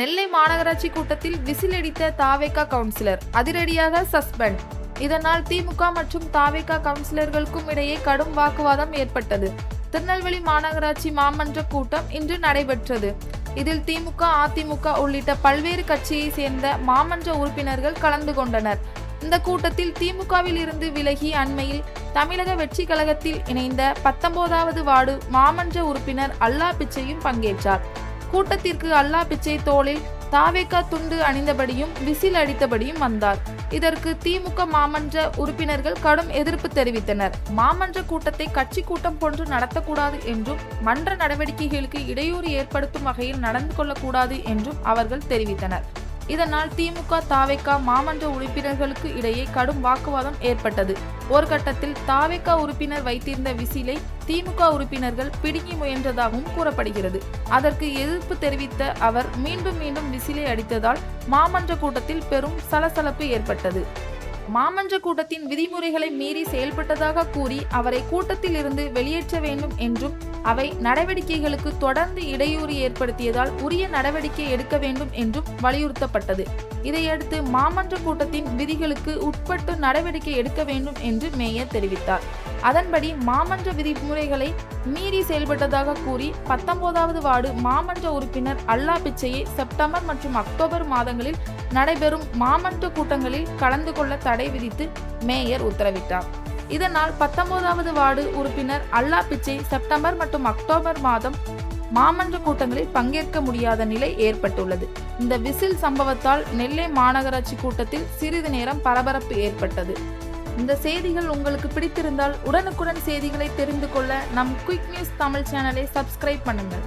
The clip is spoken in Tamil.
நெல்லை மாநகராட்சி கூட்டத்தில் விசில் அடித்த தாவேகா கவுன்சிலர் அதிரடியாக சஸ்பெண்ட். இதனால் திமுக மற்றும் தாவேகா கவுன்சிலர்களுக்கும் இடையே கடும் வாக்குவாதம் ஏற்பட்டது. திருநெல்வேலி மாநகராட்சி மாமன்ற கூட்டம் இன்று நடைபெற்றது. இதில் திமுக, அதிமுக உள்ளிட்ட பல்வேறு கட்சியை சேர்ந்த மாமன்ற உறுப்பினர்கள் கலந்து கொண்டனர். இந்த கூட்டத்தில் திமுகவில் இருந்து விலகி அண்மையில் தமிழக வெற்றி கழகத்தில் இணைந்த 19வது வார்டு மாமன்ற உறுப்பினர் அல்லா பிச்சையும் பங்கேற்றார். கூட்டத்திற்கு அல்லா பிச்சை தோளில் தாவேகா துண்டு அணிந்தபடியும் விசில் அடித்தபடியும் வந்தார். இதற்கு திமுக மாமன்ற உறுப்பினர்கள் கடும் எதிர்ப்பு தெரிவித்தனர். மாமன்ற கூட்டத்தை கட்சி கூட்டம் போன்று நடத்தக்கூடாது என்றும் மன்ற நடவடிக்கைகளுக்கு இடையூறு ஏற்படுத்தும் வகையில் நடந்து கொள்ளக்கூடாது என்றும் அவர்கள் தெரிவித்தனர். இதனால் திமுக, தாவேகா மாமன்ற உறுப்பினர்களுக்கு இடையே கடும் வாக்குவாதம் ஏற்பட்டது. ஒரு கட்டத்தில் தாவேகா உறுப்பினர் வைத்திருந்த விசிலை திமுக உறுப்பினர்கள் பிடுங்கி முயன்றதாகவும் கூறப்படுகிறது. அதற்கு எதிர்ப்பு தெரிவித்த அவர் மீண்டும் விசிலை அடித்ததால் மாமன்ற கூட்டத்தில் பெரும் சலசலப்பு ஏற்பட்டது. மாமன்ற கூட்டத்தின் விதிமுறைகளை மீறி செயல்பட்டதாக கூறி அவரை கூட்டத்தில் இருந்து வெளியேற்ற வேண்டும் என்றும் அவை நடவடிக்கைகளுக்கு தொடர்ந்து இடையூறு ஏற்படுத்தியதால் உரிய நடவடிக்கை எடுக்க வேண்டும் என்றும் வலியுறுத்தப்பட்டது. இதையடுத்து மாமன்ற கூட்டத்தின் விதிகளுக்கு உட்பட்டு நடவடிக்கை எடுக்க வேண்டும் என்று மேயர் தெரிவித்தார். அதன்படி மாமன்ற விதிமுறைகளை மீறி செயல்பட்டதாக கூறி 19வது வார்டு மாமன்ற உறுப்பினர் அல்லா பிச்சையை செப்டம்பர் மற்றும் அக்டோபர் மாதங்களில் நடைபெறும் மாமன்ற கூட்டங்களில் கலந்து கொள்ள தடை விதித்து மேயர் உத்தரவிட்டார். இதனால் 19வது வார்டு உறுப்பினர் அல்லா பிச்சை செப்டம்பர் மற்றும் அக்டோபர் மாதம் மாமன்ற கூட்டங்களில் பங்கேற்க முடியாத நிலை ஏற்பட்டுள்ளது. இந்த விசில் சம்பவத்தால் நெல்லை மாநகராட்சி கூட்டத்தில் சிறிது நேரம் பரபரப்பு ஏற்பட்டது. இந்த செய்திகள் உங்களுக்கு பிடித்திருந்தால் உடனுக்குடன் செய்திகளை தெரிந்து கொள்ள நம் குயிக் நியூஸ் தமிழ் சேனலை சப்ஸ்கிரைப் பண்ணுங்கள்.